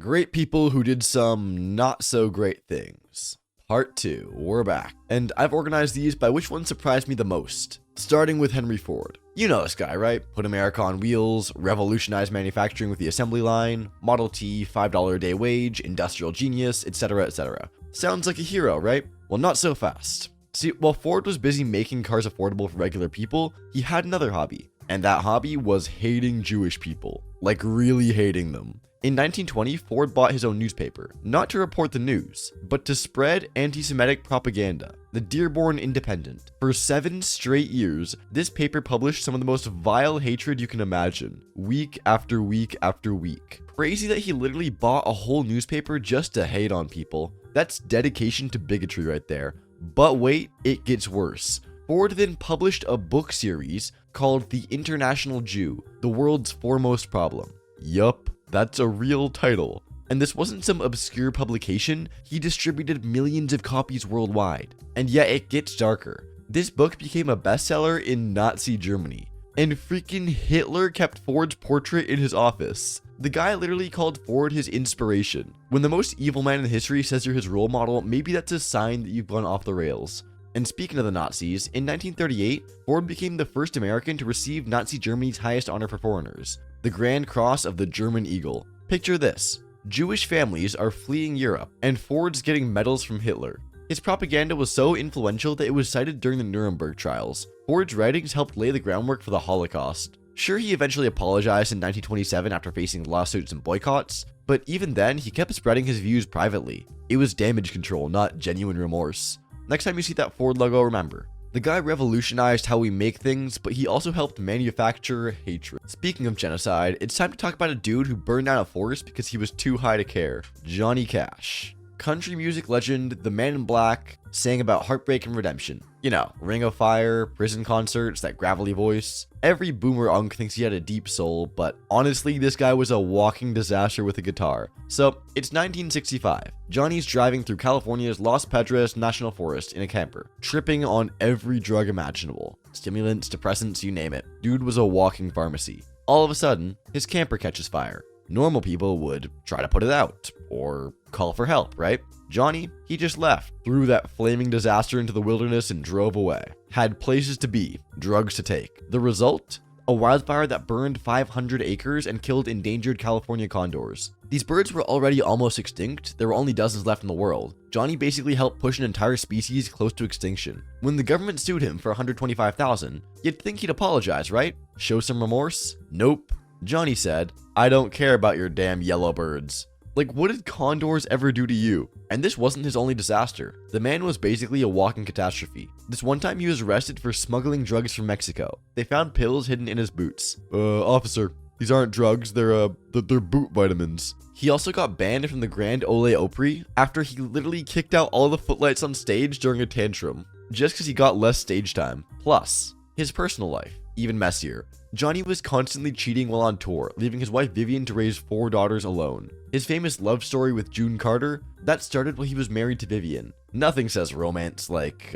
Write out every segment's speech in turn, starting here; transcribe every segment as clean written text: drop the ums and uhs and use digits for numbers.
Great people who did some not so great things. Part 2, we're back. And I've organized these by which one surprised me the most. Starting with Henry Ford. You know this guy, right? Put America on wheels, revolutionized manufacturing with the assembly line, Model T, $5 a day wage, industrial genius, etc, etc. Sounds like a hero, right? Well, not so fast. See, while Ford was busy making cars affordable for regular people, he had another hobby. And that hobby was hating Jewish people. Like really hating them. In 1920, Ford bought his own newspaper, not to report the news, but to spread anti-Semitic propaganda, the Dearborn Independent. For 7 straight years, this paper published some of the most vile hatred you can imagine, week after week after week. Crazy that he literally bought a whole newspaper just to hate on people. That's dedication to bigotry right there. But wait, it gets worse. Ford then published a book series called The International Jew, the World's Foremost Problem. Yup. That's a real title. And this wasn't some obscure publication, he distributed millions of copies worldwide. And yet it gets darker. This book became a bestseller in Nazi Germany. And freaking Hitler kept Ford's portrait in his office. The guy literally called Ford his inspiration. When the most evil man in history says you're his role model, maybe that's a sign that you've gone off the rails. And speaking of the Nazis, in 1938, Ford became the first American to receive Nazi Germany's highest honor for foreigners, the Grand Cross of the German Eagle. Picture this. Jewish families are fleeing Europe, and Ford's getting medals from Hitler. His propaganda was so influential that it was cited during the Nuremberg trials. Ford's writings helped lay the groundwork for the Holocaust. Sure, he eventually apologized in 1927 after facing lawsuits and boycotts, but even then, he kept spreading his views privately. It was damage control, not genuine remorse. Next time you see that Ford logo, remember, the guy revolutionized how we make things, but he also helped manufacture hatred. Speaking of genocide, it's time to talk about a dude who burned down a forest because he was too high to care. Johnny Cash. Country music legend, the Man in Black, sang about heartbreak and redemption. You know, Ring of Fire, prison concerts, that gravelly voice. Every boomer unk thinks he had a deep soul, but honestly, this guy was a walking disaster with a guitar. So, it's 1965. Johnny's driving through California's Los Padres National Forest in a camper, tripping on every drug imaginable. Stimulants, depressants, you name it. Dude was a walking pharmacy. All of a sudden, his camper catches fire. Normal people would try to put it out, or call for help, right? Johnny, he just left, threw that flaming disaster into the wilderness and drove away. Had places to be, drugs to take. The result? A wildfire that burned 500 acres and killed endangered California condors. These birds were already almost extinct, there were only dozens left in the world. Johnny basically helped push an entire species close to extinction. When the government sued him for $125,000, you'd think he'd apologize, right? Show some remorse? Nope. Johnny said, "I don't care about your damn yellow birds." Like, what did condors ever do to you? And this wasn't his only disaster. The man was basically a walking catastrophe. This one time he was arrested for smuggling drugs from Mexico. They found pills hidden in his boots. Officer, these aren't drugs, they're boot vitamins. He also got banned from the Grand Ole Opry after he literally kicked out all the footlights on stage during a tantrum, just because he got less stage time. Plus, his personal life, even messier. Johnny was constantly cheating while on tour, leaving his wife Vivian to raise 4 daughters alone. His famous love story with June Carter, that started while he was married to Vivian. Nothing says romance like,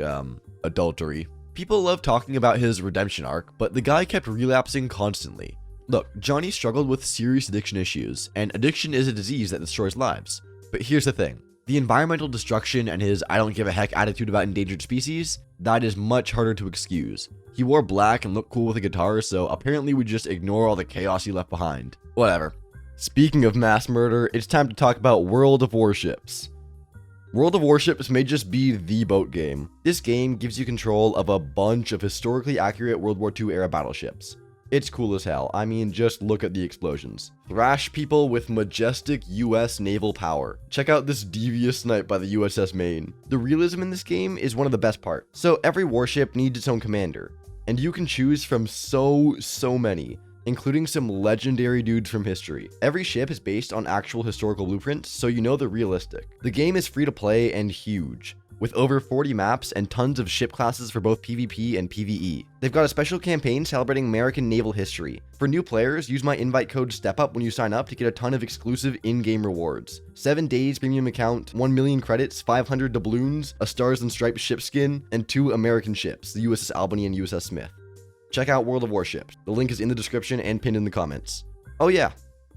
adultery. People love talking about his redemption arc, but the guy kept relapsing constantly. Look, Johnny struggled with serious addiction issues, and addiction is a disease that destroys lives. But here's the thing. The environmental destruction and his I don't give a heck attitude about endangered species, that is much harder to excuse. He wore black and looked cool with a guitar, so apparently we just ignore all the chaos he left behind. Whatever. Speaking of mass murder, it's time to talk about World of Warships. World of Warships may just be the boat game. This game gives you control of a bunch of historically accurate World War II era battleships. It's cool as hell. I mean, just look at the explosions. Thrash people with majestic US naval power. Check out this devious snipe by the USS Maine. The realism in this game is one of the best parts. So every warship needs its own commander, and you can choose from so many, including some legendary dudes from history. Every ship is based on actual historical blueprints, so you know they're realistic. The game is free to play and huge, with over 40 maps and tons of ship classes for both PvP and PvE. They've got a special campaign celebrating American naval history. For new players, use my invite code STEPUP when you sign up to get a ton of exclusive in-game rewards. 7 days premium account, 1 million credits, 500 doubloons, a Stars and Stripes ship skin, and 2 American ships, the USS Albany and USS Smith. Check out World of Warships. The link is in the description and pinned in the comments. Oh yeah,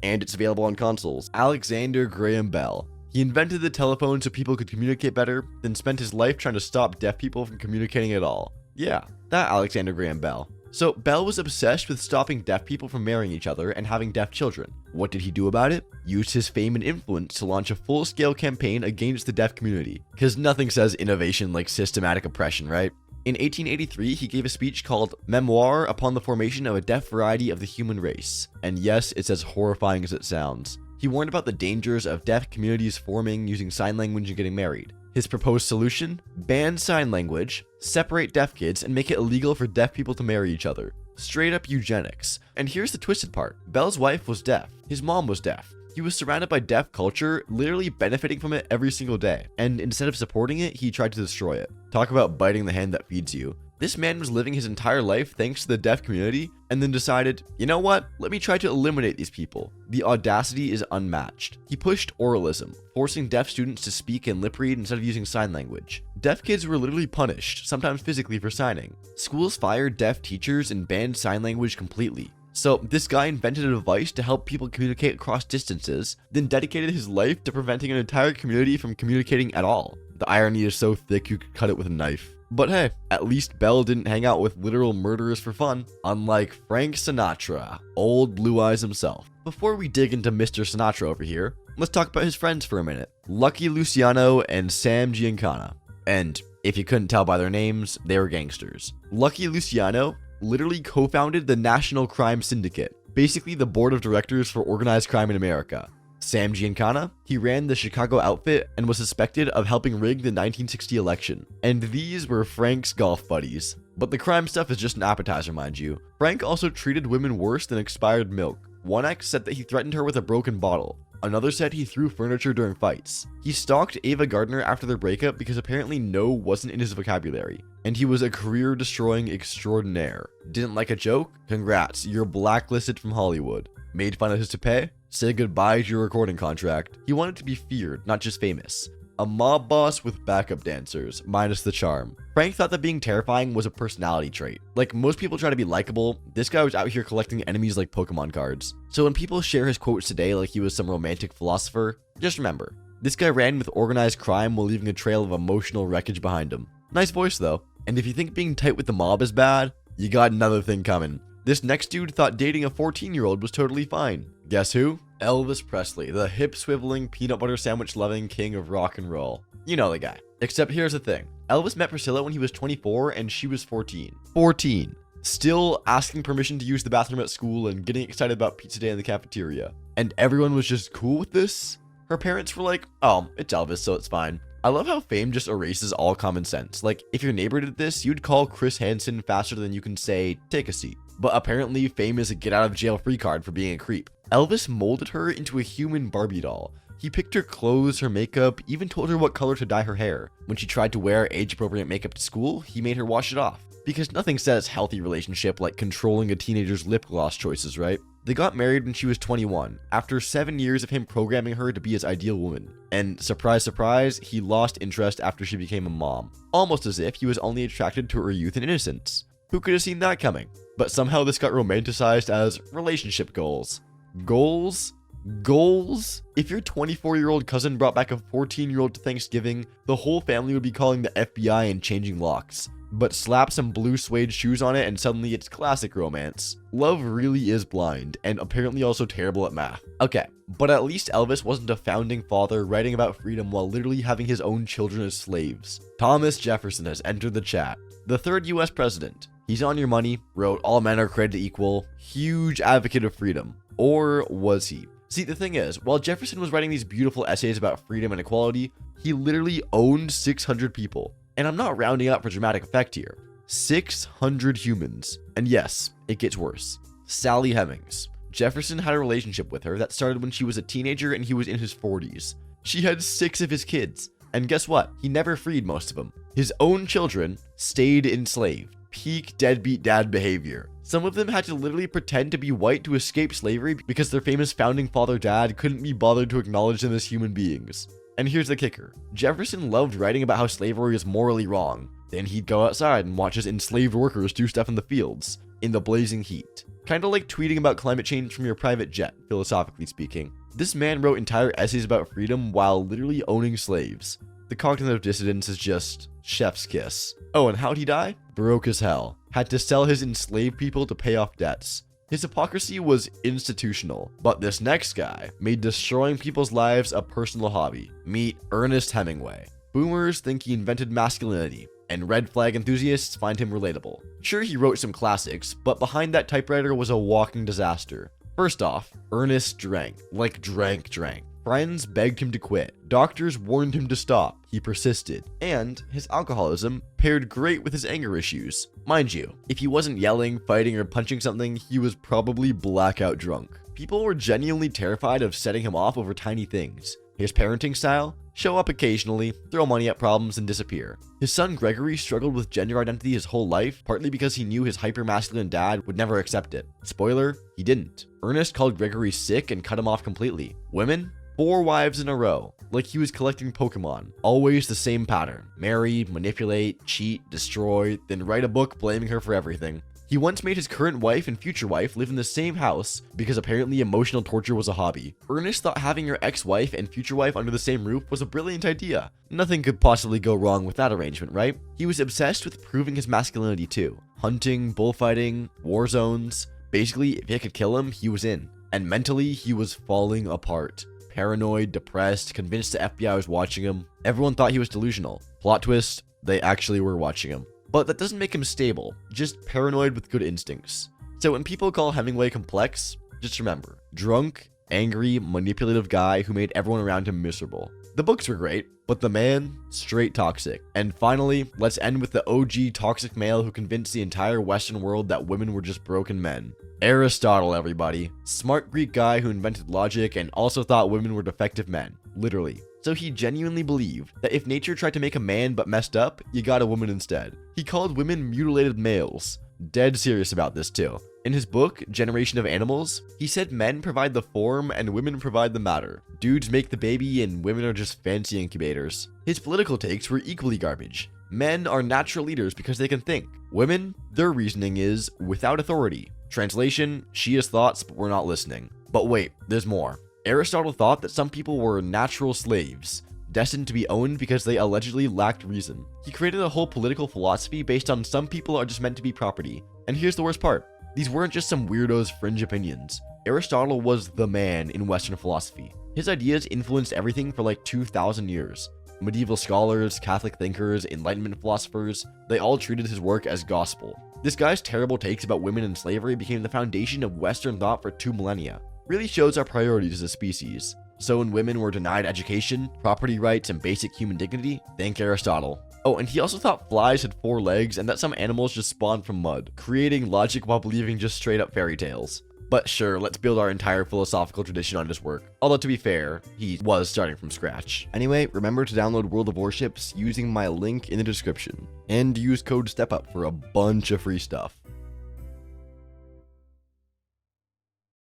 and it's available on consoles. Alexander Graham Bell. He invented the telephone so people could communicate better, then spent his life trying to stop deaf people from communicating at all. Yeah, that Alexander Graham Bell. So Bell was obsessed with stopping deaf people from marrying each other and having deaf children. What did he do about it? Used his fame and influence to launch a full-scale campaign against the deaf community. Because nothing says innovation like systematic oppression, right? In 1883, he gave a speech called Memoir upon the Formation of a Deaf Variety of the Human Race. And yes, it's as horrifying as it sounds. He warned about the dangers of deaf communities forming using sign language and getting married. His proposed solution? Ban sign language, separate deaf kids, and make it illegal for deaf people to marry each other. Straight up eugenics. And here's the twisted part. Bell's wife was deaf. His mom was deaf. He was surrounded by deaf culture, literally benefiting from it every single day. And instead of supporting it, he tried to destroy it. Talk about biting the hand that feeds you. This man was living his entire life thanks to the deaf community, and then decided, you know what, let me try to eliminate these people. The audacity is unmatched. He pushed oralism, forcing deaf students to speak and lip read instead of using sign language. Deaf kids were literally punished, sometimes physically, for signing. Schools fired deaf teachers and banned sign language completely. So this guy invented a device to help people communicate across distances, then dedicated his life to preventing an entire community from communicating at all. The irony is so thick you could cut it with a knife. But hey, at least Bell didn't hang out with literal murderers for fun, unlike Frank Sinatra, old Blue Eyes himself. Before we dig into Mr. Sinatra over here, let's talk about his friends for a minute. Lucky Luciano and Sam Giancana. And if you couldn't tell by their names, they were gangsters. Lucky Luciano literally co-founded the National Crime Syndicate, basically the board of directors for organized crime in America. Sam Giancana, he ran the Chicago outfit and was suspected of helping rig the 1960 election. And these were Frank's golf buddies. But the crime stuff is just an appetizer, mind you. Frank also treated women worse than expired milk. One ex said that he threatened her with a broken bottle. Another said he threw furniture during fights. He stalked Ava Gardner after their breakup because apparently no wasn't in his vocabulary. And he was a career-destroying extraordinaire. Didn't like a joke? Congrats, you're blacklisted from Hollywood. Made fun of his toupee? Say goodbye to your recording contract. He wanted to be feared, not just famous. A mob boss with backup dancers, minus the charm. Frank thought that being terrifying was a personality trait. Like most people try to be likable, this guy was out here collecting enemies like Pokemon cards. So when people share his quotes today like he was some romantic philosopher, just remember, this guy ran with organized crime while leaving a trail of emotional wreckage behind him. Nice voice though. And if you think being tight with the mob is bad, you got another thing coming. This next dude thought dating a 14-year-old was totally fine. Guess who? Elvis Presley, the hip-swiveling, peanut butter sandwich-loving king of rock and roll. You know the guy. Except here's the thing. Elvis met Priscilla when he was 24 and she was 14. 14. Still asking permission to use the bathroom at school and getting excited about pizza day in the cafeteria. And everyone was just cool with this? Her parents were like, oh, it's Elvis, so it's fine. I love how fame just erases all common sense. Like, if your neighbor did this, you'd call Chris Hansen faster than you can say, take a seat. But apparently, fame is a get-out-of-jail-free card for being a creep. Elvis molded her into a human Barbie doll. He picked her clothes, her makeup, even told her what color to dye her hair. When she tried to wear age-appropriate makeup to school, he made her wash it off. Because nothing says healthy relationship like controlling a teenager's lip gloss choices, right? They got married when she was 21, after 7 years of him programming her to be his ideal woman. And surprise, surprise, he lost interest after she became a mom. Almost as if he was only attracted to her youth and innocence. Who could have seen that coming? But somehow this got romanticized as relationship goals. Goals? Goals? If your 24-year-old cousin brought back a 14-year-old to Thanksgiving, the whole family would be calling the FBI and changing locks. But slap some blue suede shoes on it and suddenly it's classic romance. Love really is blind, and apparently also terrible at math. Okay, but at least Elvis wasn't a founding father writing about freedom while literally having his own children as slaves. Thomas Jefferson has entered the chat. The third US president. He's on your money, wrote all men are created equal, huge advocate of freedom. Or was he? See, the thing is, while Jefferson was writing these beautiful essays about freedom and equality, he literally owned 600 people. And I'm not rounding up for dramatic effect here. 600 humans. And yes, it gets worse. Sally Hemings. Jefferson had a relationship with her that started when she was a teenager and he was in his 40s. She had 6 of his kids. And guess what? He never freed most of them. His own children stayed enslaved. Peak deadbeat dad behavior. Some of them had to literally pretend to be white to escape slavery because their famous founding father dad couldn't be bothered to acknowledge them as human beings. And here's the kicker. Jefferson loved writing about how slavery is morally wrong, Then he'd go outside and watch his enslaved workers do stuff in the fields, in the blazing heat. Kinda like tweeting about climate change from your private jet, philosophically speaking. This man wrote entire essays about freedom while literally owning slaves. The cognitive dissonance is just chef's kiss. Oh, and how'd he die? Broke as hell. Had to sell his enslaved people to pay off debts. His hypocrisy was institutional, but this next guy made destroying people's lives a personal hobby. Meet Ernest Hemingway. Boomers think he invented masculinity, and red flag enthusiasts find him relatable. Sure, he wrote some classics, but behind that typewriter was a walking disaster. First off, Ernest drank. Like drank. Friends begged him to quit. Doctors warned him to stop. He persisted. And his alcoholism paired great with his anger issues. Mind you, if he wasn't yelling, fighting, or punching something, he was probably blackout drunk. People were genuinely terrified of setting him off over tiny things. His parenting style? Show up occasionally, throw money at problems, and disappear. His son Gregory struggled with gender identity his whole life, partly because he knew his hyper-masculine dad would never accept it. Spoiler, he didn't. Ernest called Gregory sick and cut him off completely. Women? 4 wives in a row, like he was collecting Pokemon. Always the same pattern. Marry, manipulate, cheat, destroy, then write a book blaming her for everything. He once made his current wife and future wife live in the same house because apparently emotional torture was a hobby. Ernest thought having your ex-wife and future wife under the same roof was a brilliant idea. Nothing could possibly go wrong with that arrangement, right? He was obsessed with proving his masculinity too. Hunting, bullfighting, war zones. Basically, if it could kill him, he was in. And mentally, he was falling apart. Paranoid, depressed, convinced the FBI was watching him. Everyone thought he was delusional. Plot twist, they actually were watching him. But that doesn't make him stable, just paranoid with good instincts. So when people call Hemingway complex, just remember, drunk, angry, manipulative guy who made everyone around him miserable. The books were great, but the man, straight toxic. And finally, let's end with the OG toxic male who convinced the entire Western world that women were just broken men. Aristotle, everybody. Smart Greek guy who invented logic and also thought women were defective men. Literally. So he genuinely believed that if nature tried to make a man but messed up, you got a woman instead. He called women mutilated males. Dead serious about this too. In his book, Generation of Animals, he said men provide the form and women provide the matter. Dudes make the baby and women are just fancy incubators. His political takes were equally garbage. Men are natural leaders because they can think. Women, their reasoning is without authority. Translation, she has thoughts but we're not listening. But wait, there's more. Aristotle thought that some people were natural slaves, destined to be owned because they allegedly lacked reason. He created a whole political philosophy based on some people are just meant to be property. And here's the worst part. These weren't just some weirdo's fringe opinions. Aristotle was the man in Western philosophy. His ideas influenced everything for like 2,000 years. Medieval scholars, Catholic thinkers, Enlightenment philosophers, they all treated his work as gospel. This guy's terrible takes about women and slavery became the foundation of Western thought for 2 millennia. Really shows our priorities as a species. So when women were denied education, property rights, and basic human dignity, thank Aristotle. Oh, and he also thought flies had 4 legs and that some animals just spawned from mud, creating logic while believing just straight up fairy tales. But sure, let's build our entire philosophical tradition on his work. Although to be fair, he was starting from scratch. Anyway, remember to download World of Warships using my link in the description. And use code STEPUP for a bunch of free stuff.